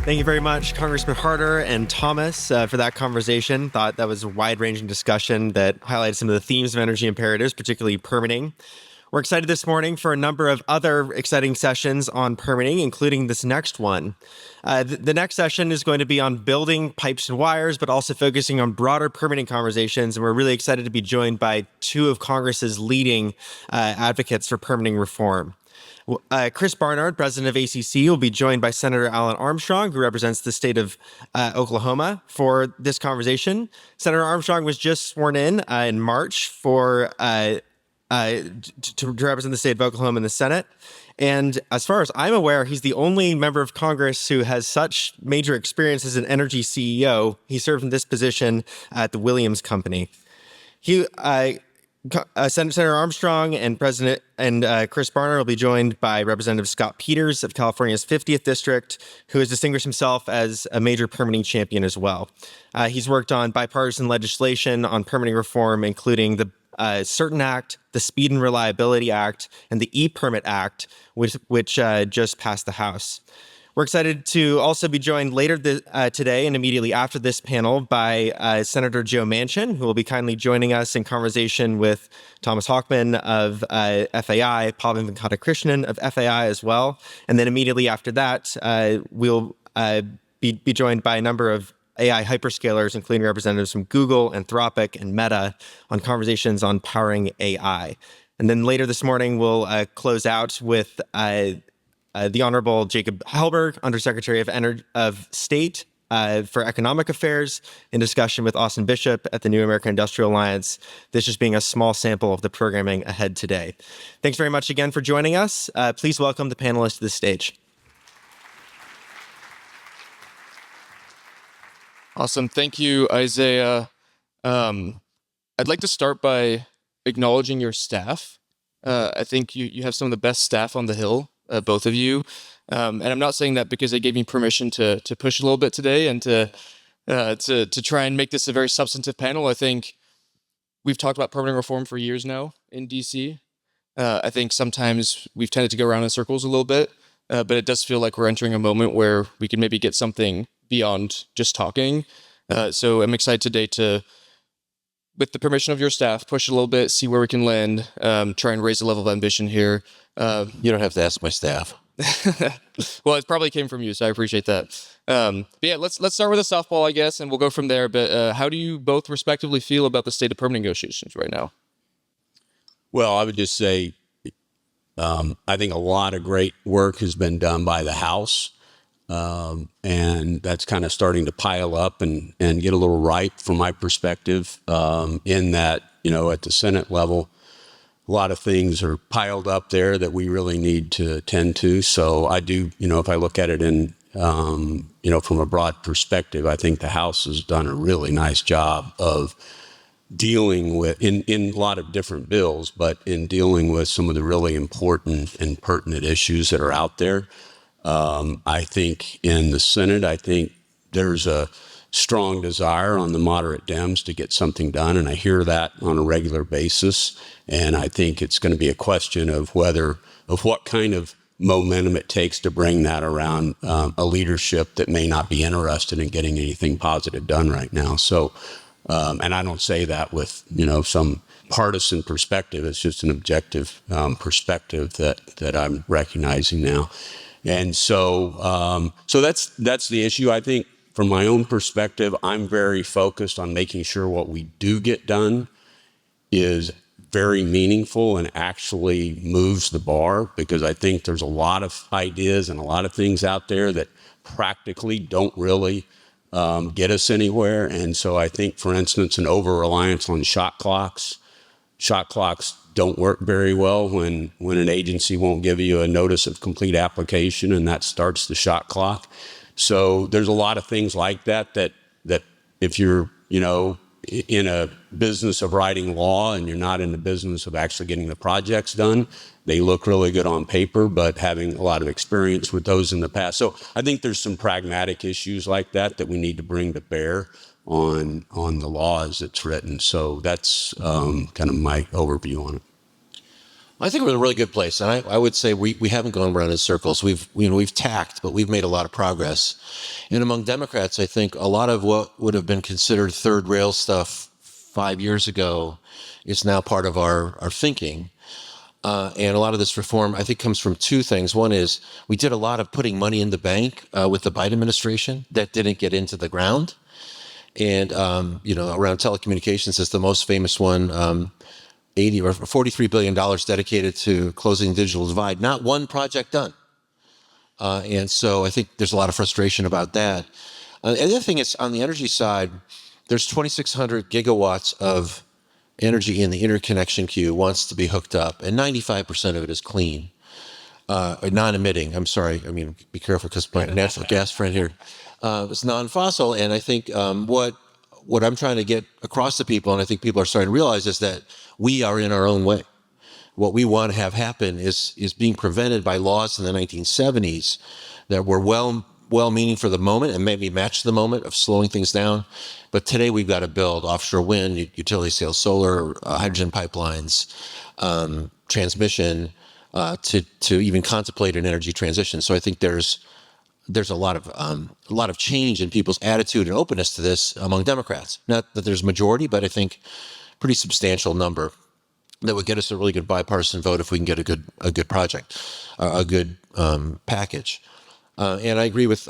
Thank you very much, Congressman Harder and Thomas, for that conversation. Thought that was a wide-ranging discussion that highlighted some of the themes of energy imperatives, particularly permitting. We're excited this morning for a number of other exciting sessions on permitting, including this next one. The next session is going to be on building pipes and wires, but also focusing on broader permitting conversations. And we're really excited to be joined by two of Congress's leading advocates for permitting reform. Chris Barnard, president of ACC, will be joined by Senator Alan Armstrong, who represents the state of Oklahoma, for this conversation. Senator Armstrong was just sworn in March to represent the state of Oklahoma in the Senate. And as far as I'm aware, he's the only member of Congress who has such major experience as an energy CEO. He served in this position at the Williams Company. Senator Armstrong and Chris Barnard will be joined by Representative Scott Peters of California's 50th District, who has distinguished himself as a major permitting champion as well. He's worked on bipartisan legislation on permitting reform, including the Certain Act, the Speed and Reliability Act, and the E-Permit Act, which just passed the House. We're excited to also be joined later today and immediately after this panel by Senator Joe Manchin, who will be kindly joining us in conversation with Thomas Hochman of FAI, Pavan Venkatakrishnan of FAI as well. And then immediately after that, we'll be joined by a number of AI hyperscalers, including representatives from Google, Anthropic, and Meta, on conversations on powering AI. And then later this morning, we'll close out with the Honorable Jacob Hellberg, Undersecretary of State for Economic Affairs, in discussion with Austin Bishop at the New American Industrial Alliance, this just being a small sample of the programming ahead today. Thanks very much again for joining us. Please welcome the panelists to the stage. Awesome. Thank you, Isaiah. I'd like to start by acknowledging your staff. I think you have some of the best staff on the Hill, both of you. And I'm not saying that because they gave me permission to push a little bit today and to try and make this a very substantive panel. I think we've talked about permitting reform for years now in DC. I think sometimes we've tended to go around in circles a little bit, but it does feel like we're entering a moment where we can maybe get something beyond just talking. So I'm excited today to, with the permission of your staff, push a little bit, see where we can land, try and raise the level of ambition here. You don't have to ask my staff. Well, it probably came from you, so I appreciate that. But yeah, let's start with a softball, I guess, and we'll go from there. But how do you both respectively feel about the state of permitting negotiations right now? Well, I would just say I think a lot of great work has been done by the House. And that's kind of starting to pile up and get a little ripe from my perspective, in that, at the Senate level, a lot of things are piled up there that we really need to attend to. So I do, if I look at it in, from a broad perspective, I think the House has done a really nice job of dealing with, in a lot of different bills, but in dealing with some of the really important and pertinent issues that are out there. I think in the Senate, I think there's a strong desire on the moderate Dems to get something done, and I hear that on a regular basis. And I think it's going to be a question of what kind of momentum it takes to bring that around a leadership that may not be interested in getting anything positive done right now. So, and I don't say that with, some partisan perspective. It's just an objective perspective that I'm recognizing now. And so that's the issue. I think from my own perspective, I'm very focused on making sure what we do get done is very meaningful and actually moves the bar, because I think there's a lot of ideas and a lot of things out there that practically don't really get us anywhere. And so I think, for instance, an over-reliance on shot clocks don't work very well when an agency won't give you a notice of complete application, and that starts the shot clock. So there's a lot of things like that if you're, in a business of writing law and you're not in the business of actually getting the projects done, they look really good on paper, but having a lot of experience with those in the past. So I think there's some pragmatic issues like that we need to bring to bear on the law as it's written. So that's kind of my overview on it. I think we're in a really good place, and I would say we haven't gone around in circles. We've tacked, but we've made a lot of progress. And among Democrats, I think a lot of what would have been considered third rail stuff 5 years ago is now part of our thinking. And a lot of this reform, I think, comes from two things. One is we did a lot of putting money in the bank with the Biden administration that didn't get into the ground. And, around telecommunications is the most famous one. 80 or $43 billion dedicated to closing the digital divide. Not one project done. And so I think there's a lot of frustration about that. And the other thing is on the energy side, there's 2,600 gigawatts of energy in the interconnection queue wants to be hooked up, and 95% of it is clean, non-emitting. I'm sorry. I mean, be careful because my natural gas friend here is non-fossil. And I think what I'm trying to get across to people, and I think people are starting to realize, is that we are in our own way. What we want to have happen is being prevented by laws in the 1970s that were well-meaning for the moment and maybe match the moment of slowing things down. But today we've got to build offshore wind, utility-scale solar, hydrogen pipelines, transmission to even contemplate an energy transition. So I think there's a lot of change in people's attitude and openness to this among Democrats. Not that there's a majority, but I think pretty substantial number that would get us a really good bipartisan vote if we can get a good project, a good package. And I agree with,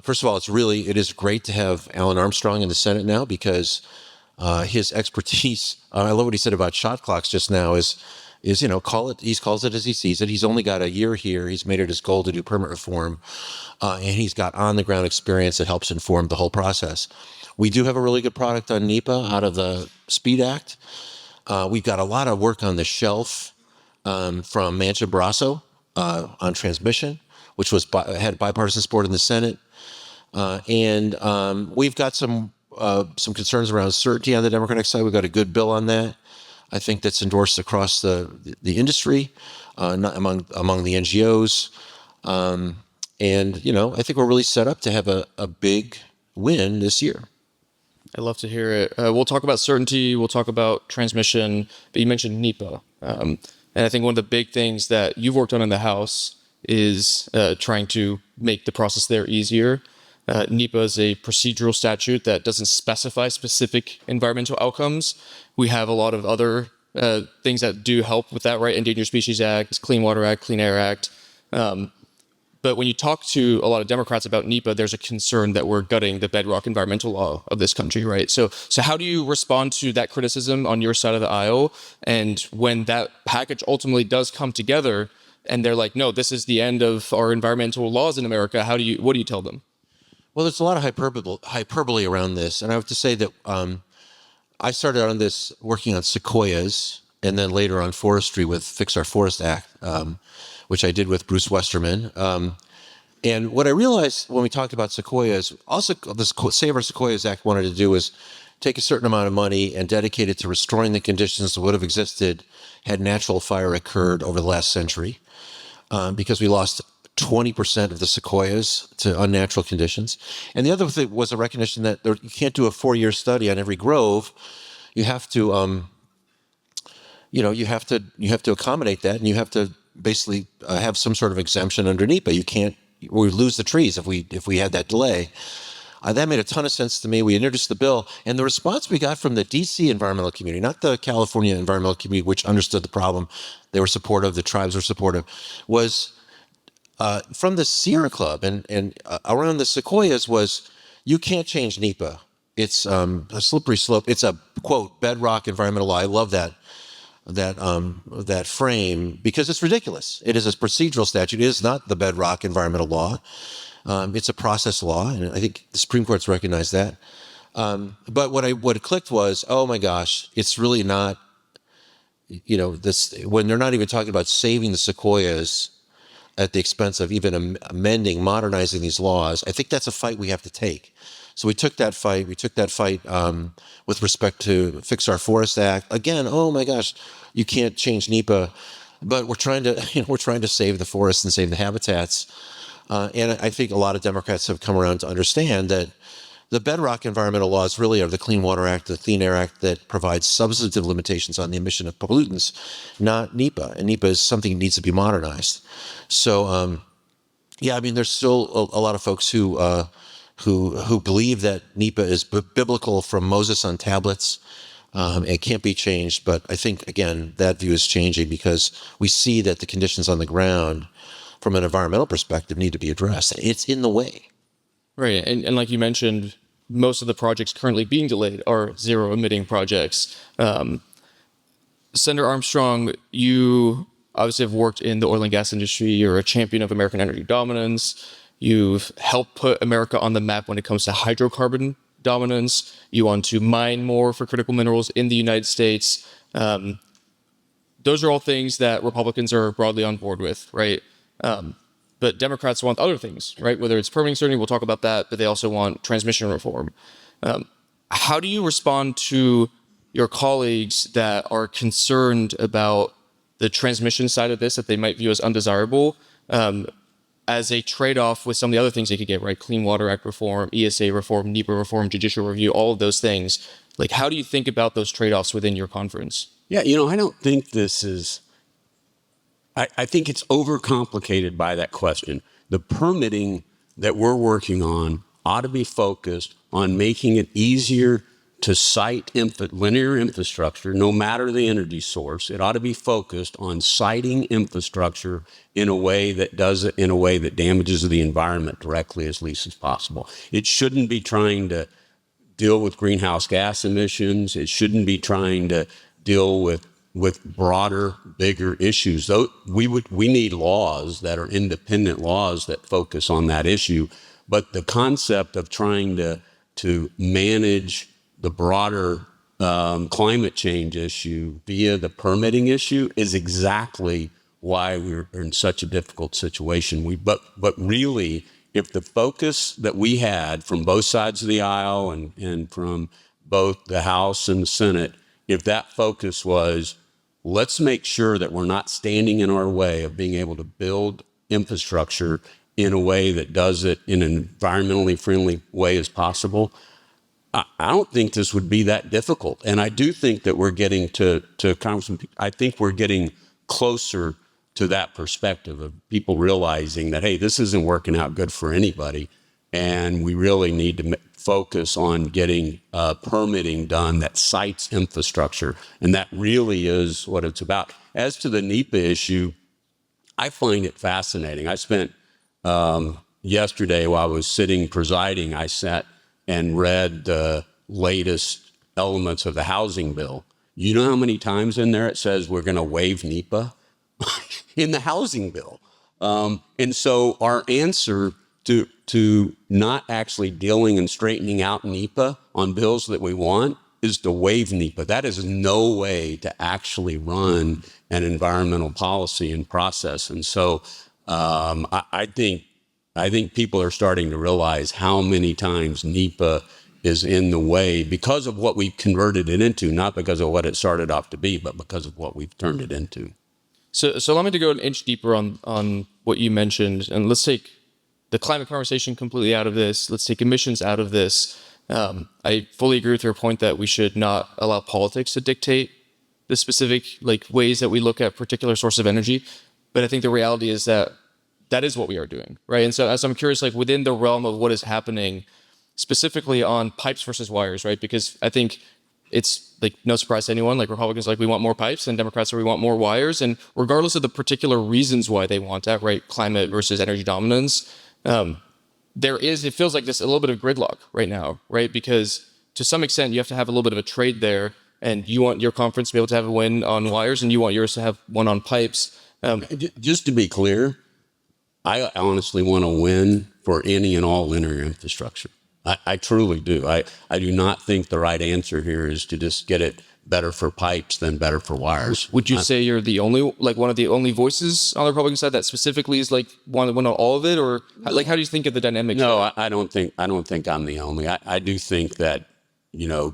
first of all, it is great to have Alan Armstrong in the Senate now because his expertise, I love what he said about shot clocks just now, he calls it as he sees it. He's only got a year here. He's made it his goal to do permit reform. And he's got on-the-ground experience that helps inform the whole process. We do have a really good product on NEPA out of the SPEED Act. We've got a lot of work on the shelf from Manchin Barrasso on transmission, which had bipartisan support in the Senate. And we've got some concerns around certainty on the Democratic side. We've got a good bill on that. I think that's endorsed across the industry, not among the NGOs. And, I think we're really set up to have a big win this year. I love to hear it. We'll talk about certainty. We'll talk about transmission. But you mentioned NEPA. And I think one of the big things that you've worked on in the House is trying to make the process there easier. NEPA is a procedural statute that doesn't specify specific environmental outcomes. We have a lot of other things that do help with that, right? Endangered Species Act, Clean Water Act, Clean Air Act. But when you talk to a lot of Democrats about NEPA, there's a concern that we're gutting the bedrock environmental law of this country, right? So how do you respond to that criticism on your side of the aisle? And when that package ultimately does come together and they're like, no, this is the end of our environmental laws in America, what do you tell them? Well, there's a lot of hyperbole around this. And I have to say that I started on this working on sequoias and then later on forestry with Fix Our Forest Act, which I did with Bruce Westerman. And what I realized when we talked about sequoias, also this Save Our Sequoias Act wanted to do was take a certain amount of money and dedicate it to restoring the conditions that would have existed had natural fire occurred over the last century, because we lost 20% of the sequoias to unnatural conditions. And the other thing was a recognition that you can't do a 4-year study on every grove. You have to, you have to accommodate that, and you have to basically have some sort of exemption under NEPA. We lose the trees if we had that delay. That made a ton of sense to me. We introduced the bill, and the response we got from the DC environmental community, not the California environmental community, which understood the problem, they were supportive, the tribes were supportive, was from the Sierra Club and around the sequoias was, you can't change NEPA. It's a slippery slope. It's a, quote, bedrock environmental law. I love that frame because it's ridiculous. It is a procedural statute. It is not the bedrock environmental law. It's a process law, and I think the Supreme Court's recognized that. But what clicked was, oh my gosh, it's really not, this, when they're not even talking about saving the sequoias at the expense of even amending, modernizing these laws. I think that's a fight we have to take. So we took that fight. With respect to Fix Our Forest Act. Again, oh my gosh, you can't change NEPA, but we're trying to save the forests and save the habitats. And I think a lot of Democrats have come around to understand that the bedrock environmental laws really are the Clean Water Act, the Clean Air Act, that provides substantive limitations on the emission of pollutants, not NEPA. And NEPA is something that needs to be modernized. So, yeah, I mean, there's still a lot of folks who believe that NEPA is biblical from Moses on tablets. It can't be changed. But I think, again, that view is changing because we see that the conditions on the ground from an environmental perspective need to be addressed. It's in the way. Right. And like you mentioned, most of the projects currently being delayed are zero emitting projects. Senator Armstrong, you obviously have worked in the oil and gas industry. You're a champion of American energy dominance. You've helped put America on the map when it comes to hydrocarbon dominance. You want to mine more for critical minerals in the United States. Those are all things that Republicans are broadly on board with, right? But Democrats want other things, right? Whether it's permitting certainty, we'll talk about that, but they also want transmission reform. How do you respond to your colleagues that are concerned about the transmission side of this, that they might view as undesirable, as a trade-off with some of the other things they could get, right? Clean Water Act reform, ESA reform, NEPA reform, judicial review, all of those things. Like, how do you think about those trade-offs within your conference? Yeah, I don't think this is, I think it's overcomplicated by that question. The permitting that we're working on ought to be focused on making it easier to site linear infrastructure, no matter the energy source. It ought to be focused on siting infrastructure in a way that does it in a way that damages the environment directly as least as possible. It shouldn't be trying to deal with greenhouse gas emissions. It shouldn't be trying to deal with broader, bigger issues. Though we need laws that are independent laws that focus on that issue. But the concept of trying to manage the broader climate change issue via the permitting issue is exactly why we're in such a difficult situation. But really, if the focus that we had from both sides of the aisle and from both the House and the Senate, if that focus was, let's make sure that we're not standing in our way of being able to build infrastructure in a way that does it in an environmentally friendly way as possible, I don't think this would be that difficult. And I do think that we're getting to Congressman, I think we're getting closer to that perspective of people realizing that, hey, this isn't working out good for anybody. And we really need to focus on getting permitting done that sites infrastructure. And that really is what it's about. As to the NEPA issue, I find it fascinating. I spent yesterday while I was sitting presiding, I sat and read the latest elements of the housing bill. You know how many times in there it says we're going to waive NEPA? In the housing bill. And so our answer to not actually dealing and straightening out NEPA on bills that we want is to waive NEPA. That is no way to actually run an environmental policy and process. And so I think people are starting to realize how many times NEPA is in the way because of what we've converted it into, not because of what it started off to be, but because of what we've turned it into. So allow me to go an inch deeper on what you mentioned, and let's take the climate conversation completely out of this. Let's take emissions out of this. I fully agree with your point that we should not allow politics to dictate the specific ways that we look at particular sources of energy. But I think the reality is that is what we are doing, right? And so as I'm curious, within the realm of what is happening specifically on pipes versus wires, right? Because I think it's no surprise to anyone, Republicans we want more pipes and Democrats we want more wires. And regardless of the particular reasons why they want that, right? Climate versus energy dominance, it feels like this a little bit of gridlock right now, right? Because to some extent you have to have a little bit of a trade there, and you want your conference to be able to have a win on wires and you want yours to have one on pipes. Just to be clear, I honestly want to win for any and all linear infrastructure. I truly do. I do not think the right answer here is to just get it better for pipes than better for wires. Would you say you're the only, one of the only voices on the Republican side that specifically is want all of it, or how do you think of the dynamic? No, I don't think I'm the only. I do think that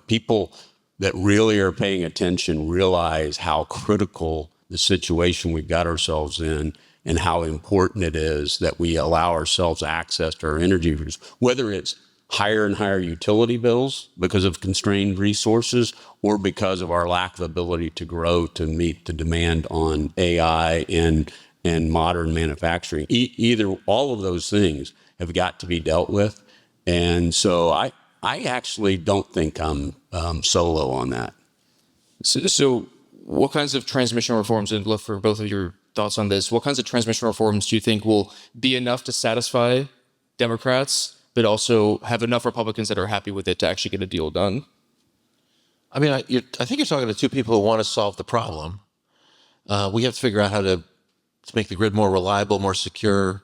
people that really are paying attention realize how critical the situation we've got ourselves in, and how important it is that we allow ourselves access to our energy, whether it's higher and higher utility bills because of constrained resources, or because of our lack of ability to grow to meet the demand on AI and modern manufacturing. Either all of those things have got to be dealt with. And so I actually don't think I'm solo on that. So what kinds of transmission reforms, and look for both of your thoughts on this, what kinds of transmission reforms do you think will be enough to satisfy Democrats, but also have enough Republicans that are happy with it to actually get a deal done? I mean, I think you're talking to two people who want to solve the problem. We have to figure out how to make the grid more reliable, more secure,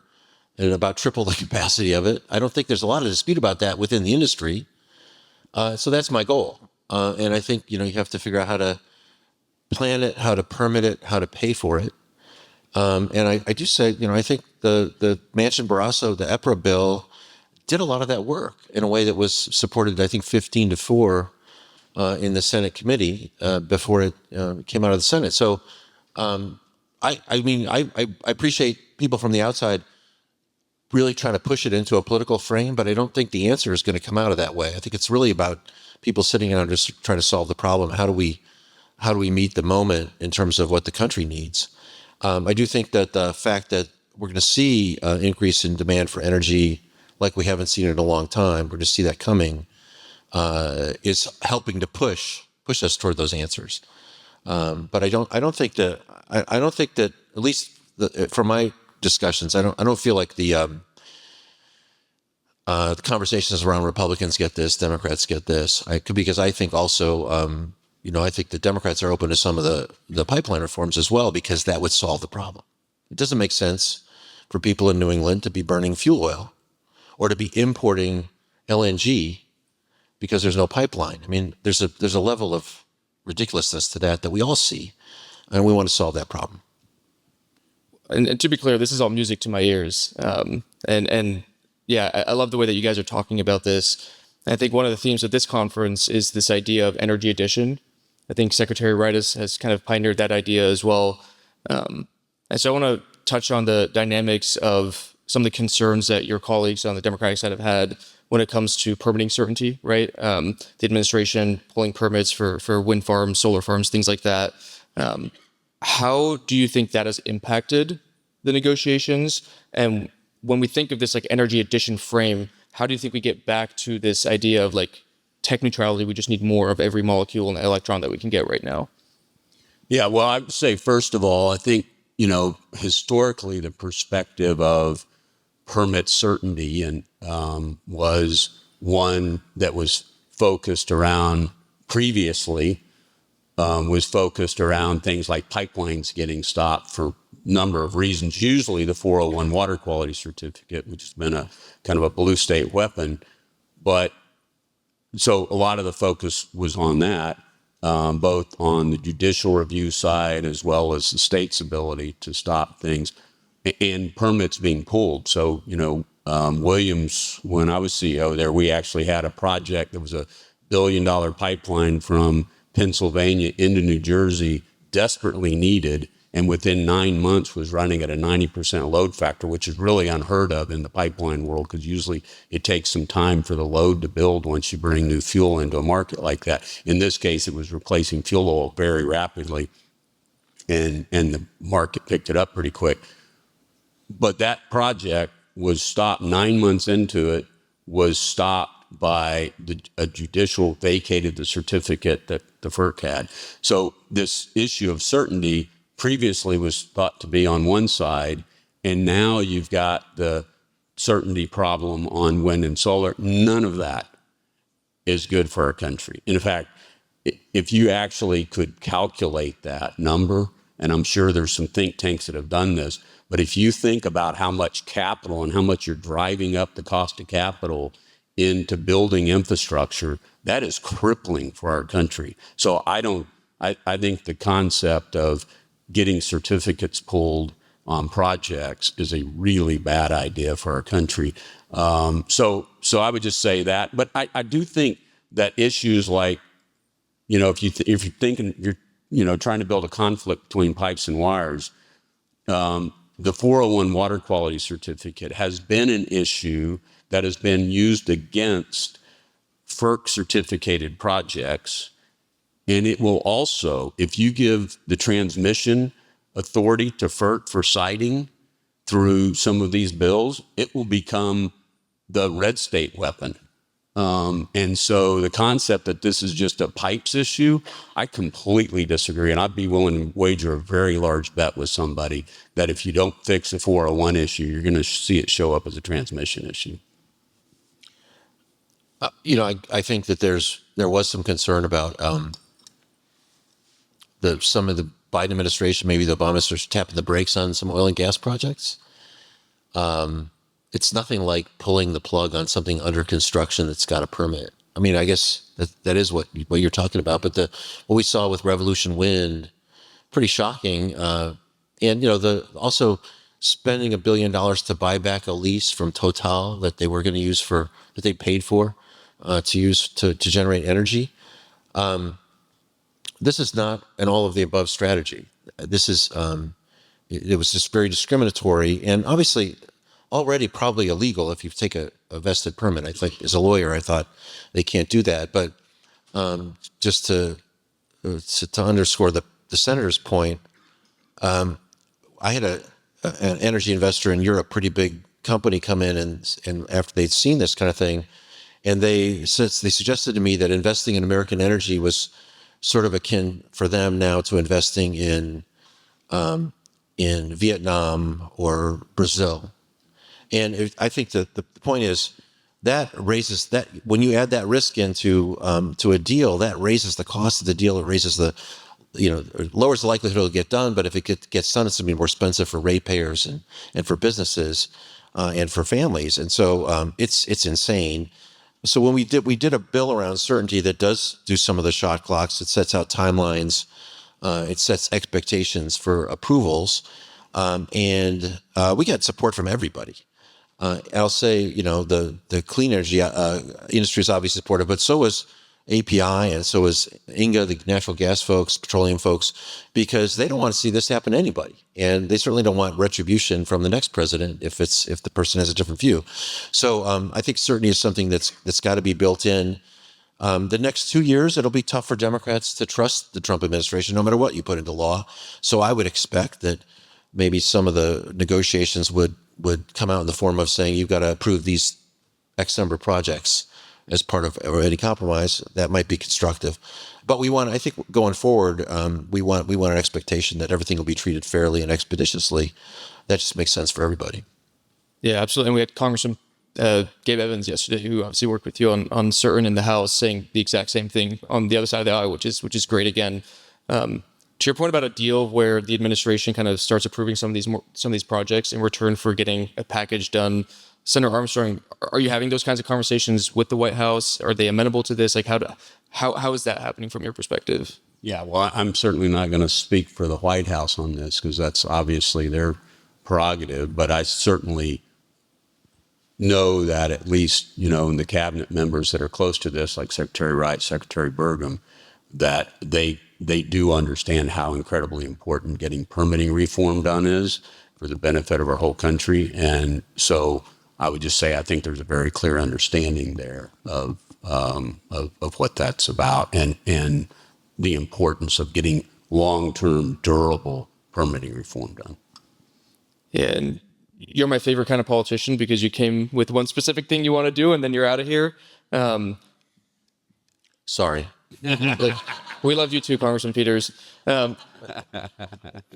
and about triple the capacity of it. I don't think there's a lot of dispute about that within the industry. So that's my goal. And I think, you have to figure out how to plan it, how to permit it, how to pay for it. And I do say, I think the Manchin-Barrasso, the EPRA bill, did a lot of that work in a way that was supported, I think, 15-4 in the Senate committee before it came out of the Senate. So, I appreciate people from the outside really trying to push it into a political frame, but I don't think the answer is going to come out of that way. I think it's really about people sitting down and just trying to solve the problem. How do we meet the moment in terms of what the country needs? I do think that the fact that we're going to see an increase in demand for energy like we haven't seen it in a long time, we're going to see that coming, is helping to push us toward those answers. But I don't think that at least from my discussions, I don't feel like the conversations around Republicans get this, Democrats get this. Because I think also, I think the Democrats are open to some of the pipeline reforms as well, because that would solve the problem. It doesn't make sense for people in New England to be burning fuel oil or to be importing LNG because there's no pipeline. I mean, there's a level of ridiculousness to that we all see, and we want to solve that problem. And to be clear, this is all music to my ears. And yeah, I love the way that you guys are talking about this. I think one of the themes of this conference is this idea of energy addition. I think Secretary Wright has kind of pioneered that idea as well. And so I want to touch on the dynamics of some of the concerns that your colleagues on the Democratic side have had when it comes to permitting certainty, right? The administration pulling permits for wind farms, solar farms, things like that. How do you think that has impacted the negotiations? And when we think of this like energy addition frame, how do you think we get back to this idea of like tech neutrality? We just need more of every molecule and electron that we can get right now. Yeah, well, I would say, first of all, I think, historically, the perspective of permit certainty and was one that was focused around previously, was focused around things like pipelines getting stopped for a number of reasons, usually the 401 water quality certificate, which has been a kind of a blue state weapon. But so a lot of the focus was on that, both on the judicial review side as well as the state's ability to stop things and permits being pulled. So, Williams, when I was CEO there, we actually had a project that was $1 billion pipeline from Pennsylvania into New Jersey, desperately needed, and within 9 months was running at a 90% load factor, which is really unheard of in the pipeline world, because usually it takes some time for the load to build once you bring new fuel into a market like that. In this case, it was replacing fuel oil very rapidly, and the market picked it up pretty quick. But that project was stopped 9 months into it, was stopped by a judicial vacated the certificate that the FERC had. So this issue of certainty previously was thought to be on one side, and now you've got the certainty problem on wind and solar. None of that is good for our country. In fact, if you actually could calculate that number, and I'm sure there's some think tanks that have done this, but if you think about how much capital and how much you're driving up the cost of capital into building infrastructure, that is crippling for our country. So I think the concept of getting certificates pulled on projects is a really bad idea for our country. So I would just say that. But I do think that issues like, if you're thinking you're trying to build a conflict between pipes and wires, the 401 water quality certificate has been an issue that has been used against FERC certificated projects. And it will also, if you give the transmission authority to FERC for siting through some of these bills, it will become the red state weapon. And so the concept that this is just a pipes issue, I completely disagree. And I'd be willing to wager a very large bet with somebody that if you don't fix the 401 issue, you're going to see it show up as a transmission issue. I think that there was some concern about some of the Biden administration, maybe the Obama administration, tapping the brakes on some oil and gas projects. It's nothing like pulling the plug on something under construction that's got a permit. I mean, I guess that is what you're talking about. But what we saw with Revolution Wind, pretty shocking. And also spending $1 billion to buy back a lease from Total that they were going to use that they paid for to use to generate energy. This is not an all of the above strategy. This is it was just very discriminatory and obviously already probably illegal if you take a vested permit. I think as a lawyer, I thought they can't do that. But just to underscore the senator's point, I had an energy investor in Europe, pretty big company, come in and after they'd seen this kind of thing, and they suggested to me that investing in American energy was sort of akin for them now to investing in Vietnam or Brazil. And I think that the point is that raises that when you add that risk into to a deal, that raises the cost of the deal. It raises lowers the likelihood it'll get done. But if it gets done, it's going to be more expensive for ratepayers and for businesses and for families. And so it's insane. So when we did a bill around certainty that does do some of the shot clocks. It sets out timelines. It sets expectations for approvals, and we got support from everybody. I'll say, the clean energy industry is obviously supportive, but so is API and so is INGA, the natural gas folks, petroleum folks, because they don't want to see this happen to anybody, and they certainly don't want retribution from the next president if the person has a different view. So I think certainty is something that's got to be built in. The next 2 years, it'll be tough for Democrats to trust the Trump administration, no matter what you put into law. So I would expect that maybe some of the negotiations would come out in the form of saying you've got to approve these X number of projects as part of any compromise. That might be constructive. But I think going forward, we want an expectation that everything will be treated fairly and expeditiously. That just makes sense for everybody. Yeah, absolutely. And we had Congressman Gabe Evans yesterday, who obviously worked with you on certain in the House, saying the exact same thing on the other side of the aisle, which is great. Again, to your point about a deal where the administration kind of starts approving some of these projects in return for getting a package done. Senator Armstrong, are you having those kinds of conversations with the White House? Are they amenable to this? Like how is that happening from your perspective? Yeah, well, I'm certainly not going to speak for the White House on this because that's obviously their prerogative, but I certainly know that at least, in the cabinet members that are close to this, like Secretary Wright, Secretary Burgum, that they do understand how incredibly important getting permitting reform done is for the benefit of our whole country. And so I would just say I think there's a very clear understanding there of what that's about and the importance of getting long-term, durable permitting reform done. Yeah, and you're my favorite kind of politician because you came with one specific thing you want to do and then you're out of here. Sorry. We love you too, Congressman Peters.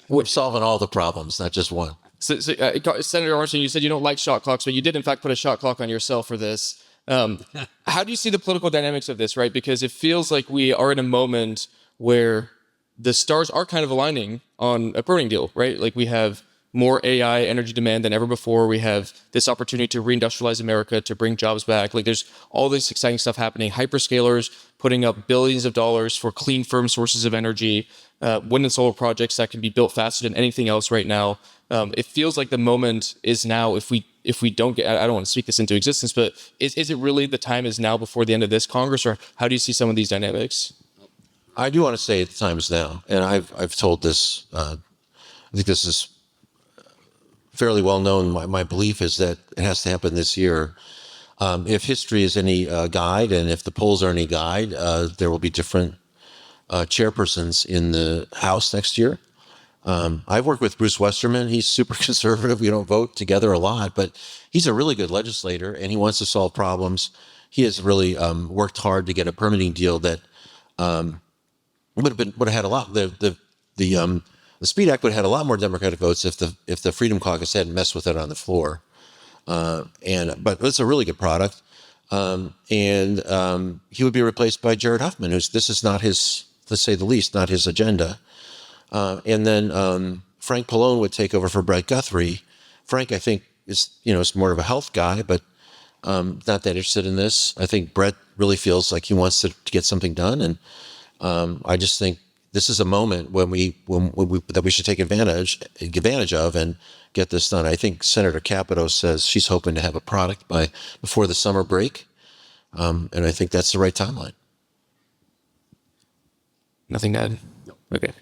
We're solving all the problems, not just one. So, Senator Armstrong, you said you don't like shot clocks, but you did in fact put a shot clock on yourself for this. How do you see the political dynamics of this, right? Because it feels like we are in a moment where the stars are kind of aligning on a permitting deal, right? Like we have more AI energy demand than ever before. We have this opportunity to reindustrialize America, to bring jobs back. Like there's all this exciting stuff happening. Hyperscalers putting up billions of dollars for clean, firm sources of energy, wind and solar projects that can be built faster than anything else right now. It feels like the moment is now. If we don't get, I don't want to speak this into existence, but is it really the time is now before the end of this Congress, or how do you see some of these dynamics? I do want to say the time is now, and I've told this. I think this is fairly well known. My belief is that it has to happen this year. If history is any guide, and if the polls are any guide, there will be different chairpersons in the House next year. I've worked with Bruce Westerman. He's super conservative. We don't vote together a lot, but he's a really good legislator, and he wants to solve problems. He has really worked hard to get a permitting deal that would have had a lot. The Speed Act would have had a lot more Democratic votes if the Freedom Caucus hadn't messed with it on the floor. But it's a really good product. He would be replaced by Jared Huffman, this is not his, to say the least, not his agenda. And then Frank Pallone would take over for Brett Guthrie. Frank, I think, is more of a health guy, but not that interested in this. I think Brett really feels like he wants to get something done, and I just think this is a moment when that we should take advantage of and get this done. I think Senator Capito says she's hoping to have a product before the summer break, and I think that's the right timeline. Nothing to add? No. Okay.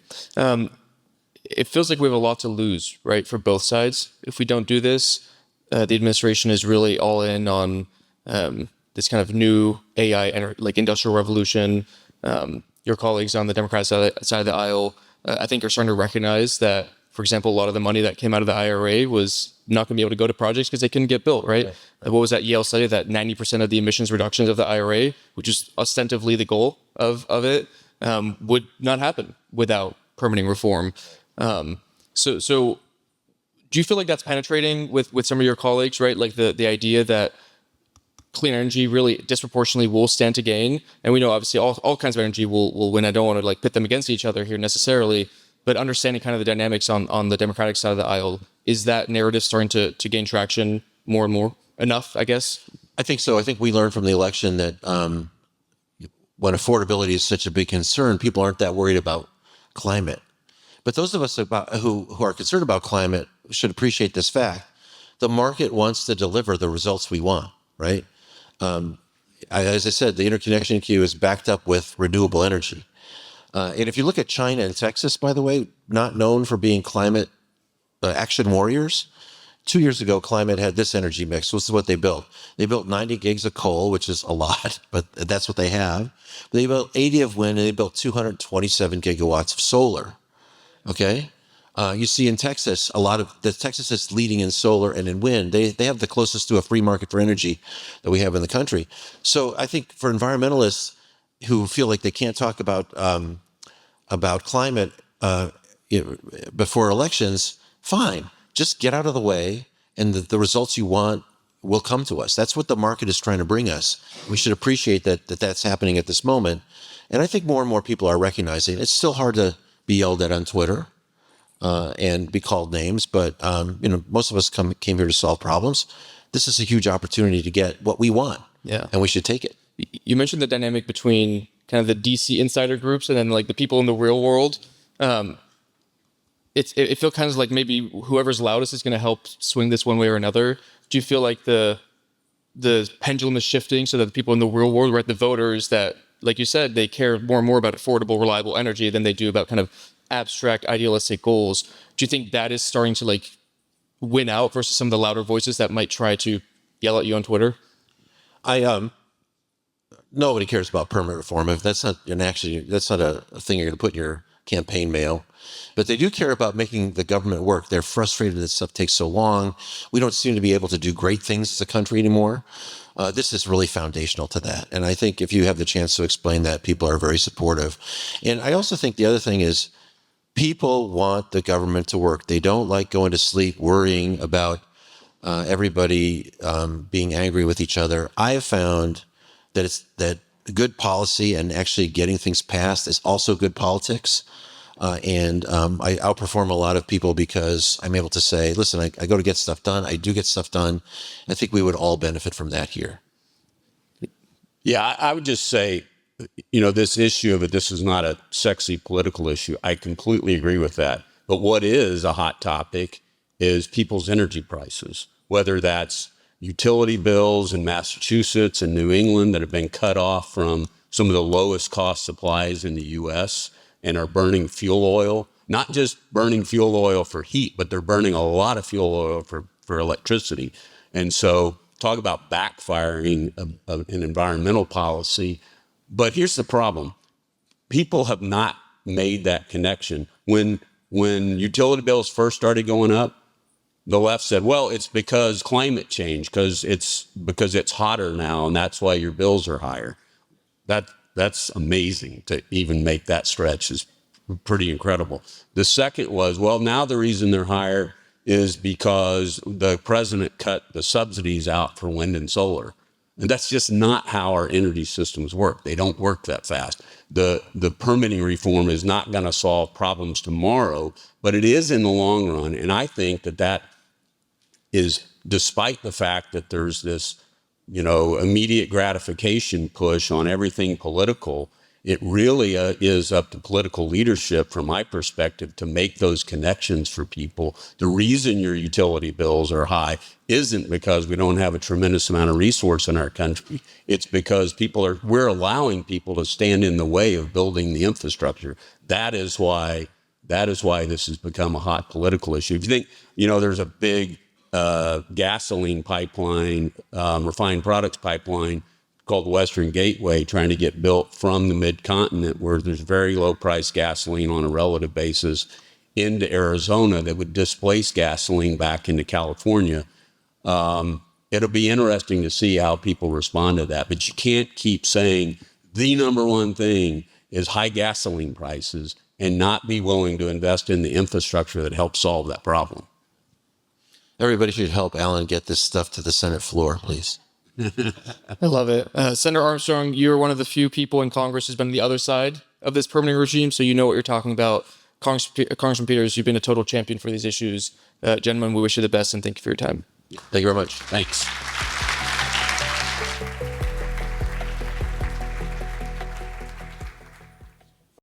It feels like we have a lot to lose, right, for both sides. If we don't do this, the administration is really all in on this kind of new AI, industrial revolution. Your colleagues on the Democrat side of the aisle, I think, are starting to recognize that, for example, a lot of the money that came out of the IRA was not going to be able to go to projects because they couldn't get built, right? What was that Yale study that 90% of the emissions reductions of the IRA, which is ostensibly the goal of it, would not happen without permitting reform. So do you feel like that's penetrating with some of your colleagues, right? Like the idea that clean energy really disproportionately will stand to gain. And we know obviously all kinds of energy will win. I don't want to pit them against each other here necessarily, but understanding kind of the dynamics on the Democratic side of the aisle, is that narrative starting to gain traction more and more? Enough, I guess? I think so. I think we learned from the election that when affordability is such a big concern, people aren't that worried about climate. But those of us who are concerned about climate should appreciate this fact. The market wants to deliver the results we want, right? As I said, the interconnection queue is backed up with renewable energy. And if you look at China and Texas, by the way, not known for being climate action warriors, 2 years ago, climate had this energy mix. This is what they built. They built 90 gigs of coal, which is a lot, but that's what they have. They built 80 of wind, and they built 227 gigawatts of solar. Okay? You see in Texas, Texas is leading in solar and in wind. They have the closest to a free market for energy that we have in the country. So I think for environmentalists who feel like they can't talk about climate before elections, fine. Just get out of the way, and the results you want will come to us. That's what the market is trying to bring us. We should appreciate that's happening at this moment. And I think more and more people are recognizing it's still hard to be yelled at on Twitter and be called names, but most of us came here to solve problems. This is a huge opportunity to get what we want, and we should take it. You mentioned the dynamic between kind of the DC insider groups and then the people in the real world. It feels kind of like maybe whoever's loudest is going to help swing this one way or another. Do you feel like the pendulum is shifting so that the people in the real world, right, the voters that, like you said, they care more and more about affordable, reliable energy than they do about kind of abstract, idealistic goals? Do you think that is starting to win out versus some of the louder voices that might try to yell at you on Twitter? Nobody cares about permit reform. If that's not a thing you're going to put in your campaign mail. But they do care about making the government work. They're frustrated that stuff takes so long. We don't seem to be able to do great things as a country anymore. This is really foundational to that. And I think if you have the chance to explain that, people are very supportive. And I also think the other thing is people want the government to work. They don't like going to sleep worrying about everybody being angry with each other. I have found that good policy and actually getting things passed is also good politics. And I outperform a lot of people because I'm able to say, listen, I go to get stuff done. I do get stuff done. I think we would all benefit from that here. Yeah, I would just say, this issue of it, this is not a sexy political issue. I completely agree with that. But what is a hot topic is people's energy prices, whether that's utility bills in Massachusetts and New England that have been cut off from some of the lowest cost supplies in the U.S. and are burning fuel oil not just burning fuel oil for heat, but they're burning a lot of fuel oil for electricity. And so talk about backfiring an environmental policy. But here's the problem. People have not made that connection. When utility bills first started going up, the left said, well, it's because climate change, because it's hotter now, and that's why your bills are higher. That's amazing to even make that stretch. Is pretty incredible. The second was, well, now the reason they're higher is because the president cut the subsidies out for wind and solar. And that's just not how our energy systems work. They don't work that fast. The permitting reform is not going to solve problems tomorrow, but it is in the long run. And I think that is, despite the fact that there's this, immediate gratification push on everything political, it really is up to political leadership, from my perspective, to make those connections for people. The reason your utility bills are high isn't because we don't have a tremendous amount of resource in our country. It's because we're allowing people to stand in the way of building the infrastructure. That is why this has become a hot political issue. If you think, there's a big gasoline pipeline, refined products pipeline called Western Gateway, trying to get built from the mid-continent, where there's very low price gasoline on a relative basis, into Arizona, that would displace gasoline back into California. It'll be interesting to see how people respond to that, but you can't keep saying the number one thing is high gasoline prices and not be willing to invest in the infrastructure that helps solve that problem. Everybody should help Alan get this stuff to the Senate floor, please. I love it. Senator Armstrong, you're one of the few people in Congress who's been on the other side of this permitting regime, so you know what you're talking about. Congressman Peters, you've been a total champion for these issues. Gentlemen, we wish you the best, and thank you for your time. Thank you very much. Thanks.